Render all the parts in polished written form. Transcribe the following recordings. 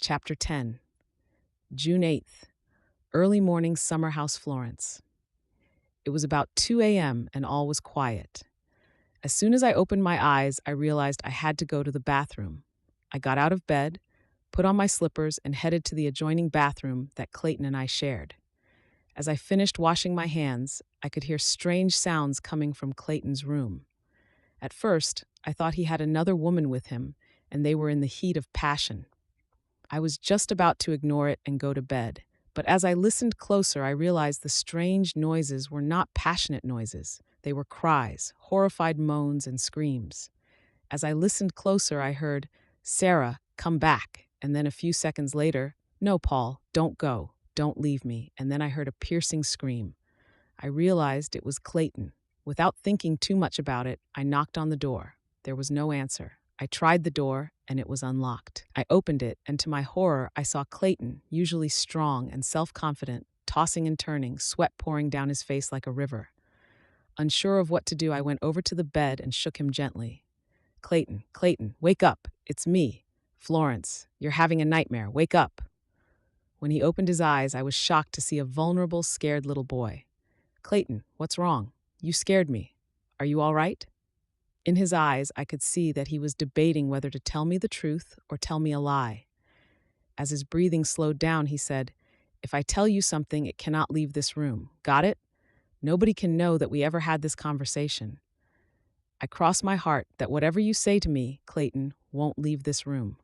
Chapter 10, June 8th, Early Morning Summer House, Florence. It was about 2 a.m. and all was quiet. As soon as I opened my eyes, I realized I had to go to the bathroom. I got out of bed, put on my slippers, and headed to the adjoining bathroom that Clayton and I shared. As I finished washing my hands, I could hear strange sounds coming from Clayton's room. At first, I thought he had another woman with him, and they were in the heat of passion. I was just about to ignore it and go to bed, but as I listened closer, I realized the strange noises were not passionate noises. They were cries, horrified moans, and screams. As I listened closer, I heard, "Sarah, come back," and then a few seconds later, "No, Paul, don't go, don't leave me," and then I heard a piercing scream. I realized it was Clayton. Without thinking too much about it, I knocked on the door. There was no answer. I tried the door, and it was unlocked. I opened it, and to my horror, I saw Clayton, usually strong and self-confident, tossing and turning, sweat pouring down his face like a river. Unsure of what to do, I went over to the bed and shook him gently. "Clayton, Clayton, wake up. It's me. Florence, you're having a nightmare. Wake up." When he opened his eyes, I was shocked to see a vulnerable, scared little boy. "Clayton, what's wrong? You scared me. Are you all right?" In his eyes, I could see that he was debating whether to tell me the truth or tell me a lie. As his breathing slowed down, he said, "If I tell you something, it cannot leave this room. Got it? Nobody can know that we ever had this conversation. I cross my heart that whatever you say to me, Clayton, won't leave this room."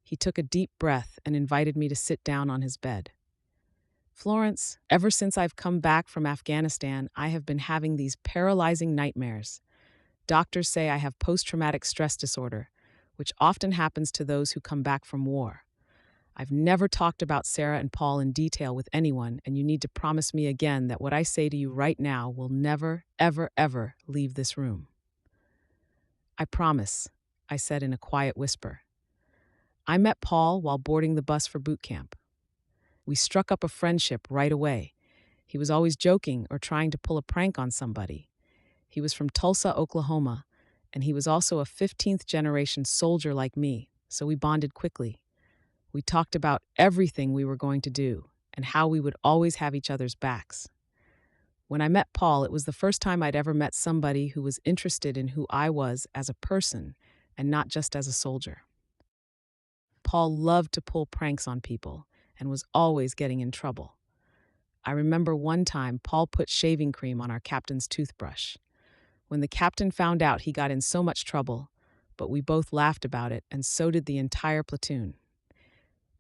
He took a deep breath and invited me to sit down on his bed. "Florence, ever since I've come back from Afghanistan, I have been having these paralyzing nightmares. Doctors say I have post-traumatic stress disorder, which often happens to those who come back from war. I've never talked about Sarah and Paul in detail with anyone, and you need to promise me again that what I say to you right now will never, ever, ever leave this room." "I promise," I said in a quiet whisper. I met Paul while boarding the bus for boot camp. We struck up a friendship right away. He was always joking or trying to pull a prank on somebody. He was from Tulsa, Oklahoma, and he was also a 15th generation soldier like me, so we bonded quickly. We talked about everything we were going to do and how we would always have each other's backs. When I met Paul, it was the first time I'd ever met somebody who was interested in who I was as a person and not just as a soldier. Paul loved to pull pranks on people and was always getting in trouble. I remember one time Paul put shaving cream on our captain's toothbrush. When the captain found out, he got in so much trouble, but we both laughed about it, and so did the entire platoon.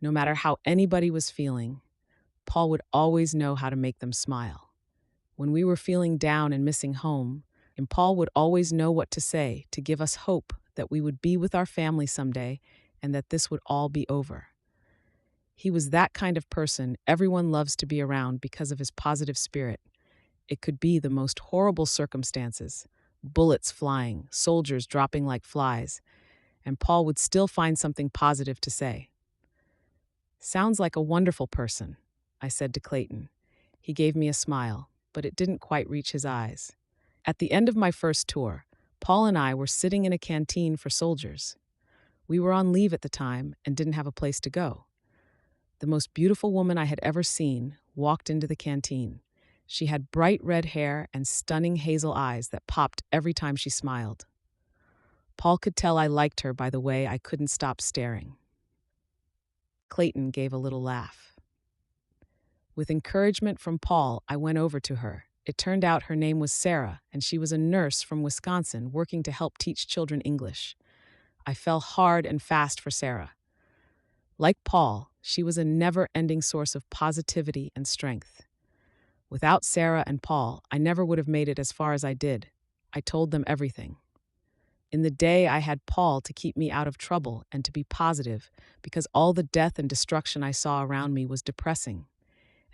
No matter how anybody was feeling, Paul would always know how to make them smile. When we were feeling down and missing home, and Paul would always know what to say to give us hope that we would be with our family someday and that this would all be over. He was that kind of person everyone loves to be around because of his positive spirit. It could be the most horrible circumstances, bullets flying, soldiers dropping like flies, and Paul would still find something positive to say. "Sounds like a wonderful person," I said to Clayton. He gave me a smile, but it didn't quite reach his eyes. At the end of my first tour, Paul and I were sitting in a canteen for soldiers. We were on leave at the time and didn't have a place to go. The most beautiful woman I had ever seen walked into the canteen. She had bright red hair and stunning hazel eyes that popped every time she smiled. Paul could tell I liked her by the way I couldn't stop staring. Clayton gave a little laugh. With encouragement from Paul, I went over to her. It turned out her name was Sarah, and she was a nurse from Wisconsin working to help teach children English. I fell hard and fast for Sarah. Like Paul, she was a never-ending source of positivity and strength. Without Sarah and Paul, I never would have made it as far as I did. I told them everything. In the day, I had Paul to keep me out of trouble and to be positive, because all the death and destruction I saw around me was depressing.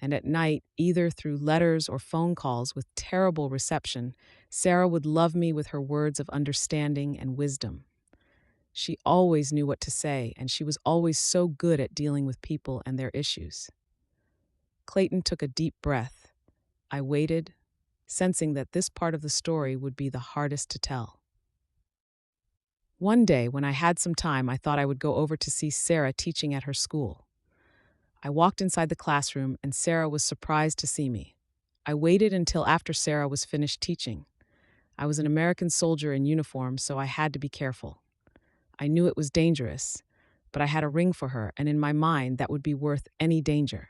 And at night, either through letters or phone calls with terrible reception, Sarah would love me with her words of understanding and wisdom. She always knew what to say, and she was always so good at dealing with people and their issues. Clayton took a deep breath. I waited, sensing that this part of the story would be the hardest to tell. One day, when I had some time, I thought I would go over to see Sarah teaching at her school. I walked inside the classroom, and Sarah was surprised to see me. I waited until after Sarah was finished teaching. I was an American soldier in uniform, so I had to be careful. I knew it was dangerous, but I had a ring for her, and in my mind, that would be worth any danger.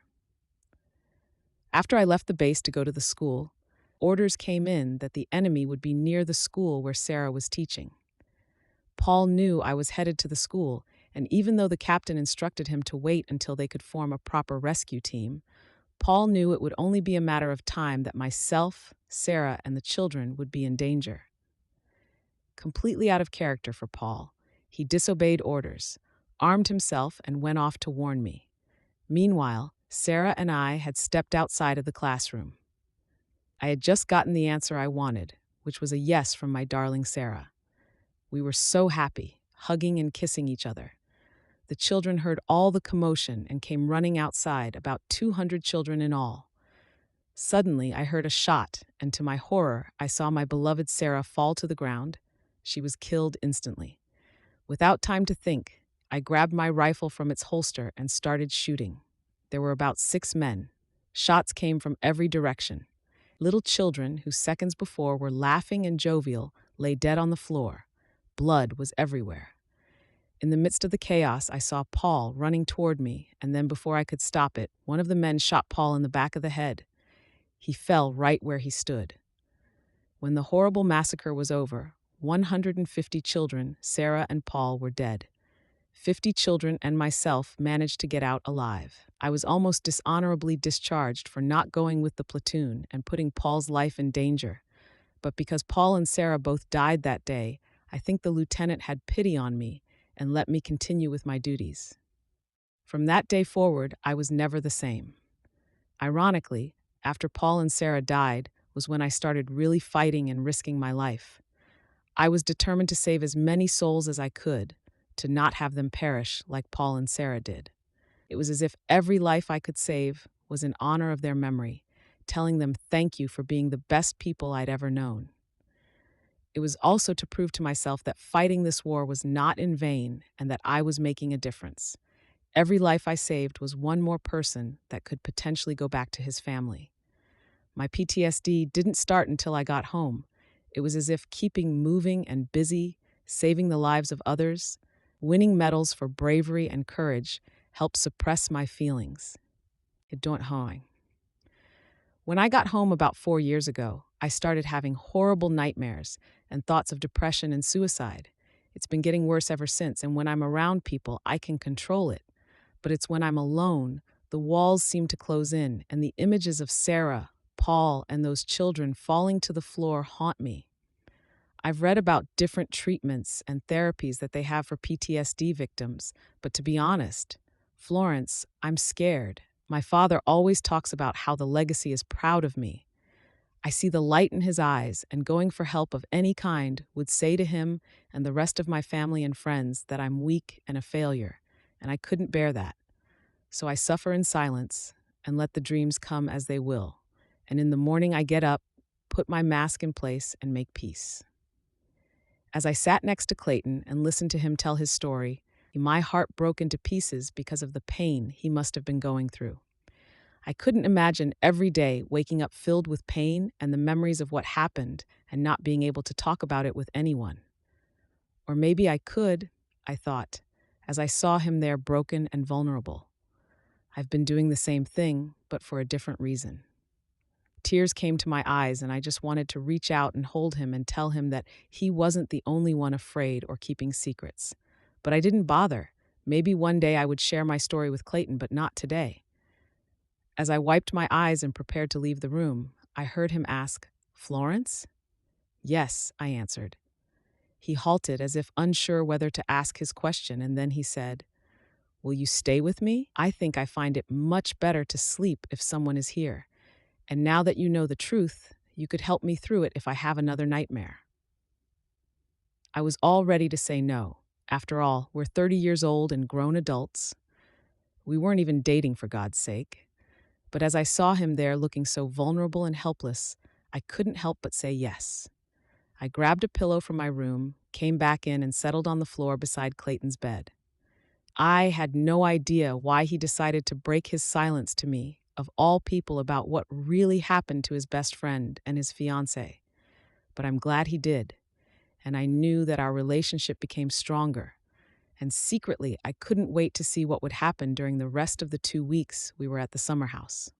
After I left the base to go to the school, orders came in that the enemy would be near the school where Sarah was teaching. Paul knew I was headed to the school, and even though the captain instructed him to wait until they could form a proper rescue team, Paul knew it would only be a matter of time that myself, Sarah, and the children would be in danger. Completely out of character for Paul, he disobeyed orders, armed himself, and went off to warn me. Meanwhile, Sarah and I had stepped outside of the classroom. I had just gotten the answer I wanted, which was a yes from my darling Sarah. We were so happy, hugging and kissing each other. The children heard all the commotion and came running outside, about 200 children in all. Suddenly, I heard a shot, and to my horror, I saw my beloved Sarah fall to the ground. She was killed instantly. Without time to think, I grabbed my rifle from its holster and started shooting. There were about 6 men. Shots came from every direction. Little children, who seconds before were laughing and jovial, lay dead on the floor. Blood was everywhere. In the midst of the chaos, I saw Paul running toward me, and then before I could stop it, one of the men shot Paul in the back of the head. He fell right where he stood. When the horrible massacre was over, 150 children, Sarah and Paul, were dead. 50 children and myself managed to get out alive. I was almost dishonorably discharged for not going with the platoon and putting Paul's life in danger. But because Paul and Sarah both died that day, I think the lieutenant had pity on me and let me continue with my duties. From that day forward, I was never the same. Ironically, after Paul and Sarah died was when I started really fighting and risking my life. I was determined to save as many souls as I could, to not have them perish like Paul and Sarah did. It was as if every life I could save was in honor of their memory, telling them thank you for being the best people I'd ever known. It was also to prove to myself that fighting this war was not in vain and that I was making a difference. Every life I saved was one more person that could potentially go back to his family. My PTSD didn't start until I got home. It was as if keeping moving and busy, saving the lives of others, winning medals for bravery and courage helped suppress my feelings. It don't hang. When I got home about 4 years ago, I started having horrible nightmares and thoughts of depression and suicide. It's been getting worse ever since, and when I'm around people, I can control it. But it's when I'm alone, the walls seem to close in, and the images of Sarah, Paul, and those children falling to the floor haunt me. I've read about different treatments and therapies that they have for PTSD victims, but to be honest, Florence, I'm scared. My father always talks about how the legacy is proud of me. I see the light in his eyes, and going for help of any kind would say to him and the rest of my family and friends that I'm weak and a failure, and I couldn't bear that. So I suffer in silence and let the dreams come as they will. And in the morning I get up, put my mask in place, and make peace. As I sat next to Clayton and listened to him tell his story, my heart broke into pieces because of the pain he must have been going through. I couldn't imagine every day waking up filled with pain and the memories of what happened and not being able to talk about it with anyone. Or maybe I could, I thought, as I saw him there broken and vulnerable. I've been doing the same thing, but for a different reason. Tears came to my eyes, and I just wanted to reach out and hold him and tell him that he wasn't the only one afraid or keeping secrets. But I didn't bother. Maybe one day I would share my story with Clayton, but not today. As I wiped my eyes and prepared to leave the room, I heard him ask, "Florence?" "Yes," I answered. He halted as if unsure whether to ask his question, and then he said, "Will you stay with me? I think I find it much better to sleep if someone is here. And now that you know the truth, you could help me through it if I have another nightmare." I was all ready to say no. After all, we're 30 years old and grown adults. We weren't even dating, for God's sake. But as I saw him there looking so vulnerable and helpless, I couldn't help but say yes. I grabbed a pillow from my room, came back in, and settled on the floor beside Clayton's bed. I had no idea why he decided to break his silence to me, of all people, about what really happened to his best friend and his fiancée. But I'm glad he did, and I knew that our relationship became stronger. And secretly, I couldn't wait to see what would happen during the rest of the 2 weeks we were at the summer house.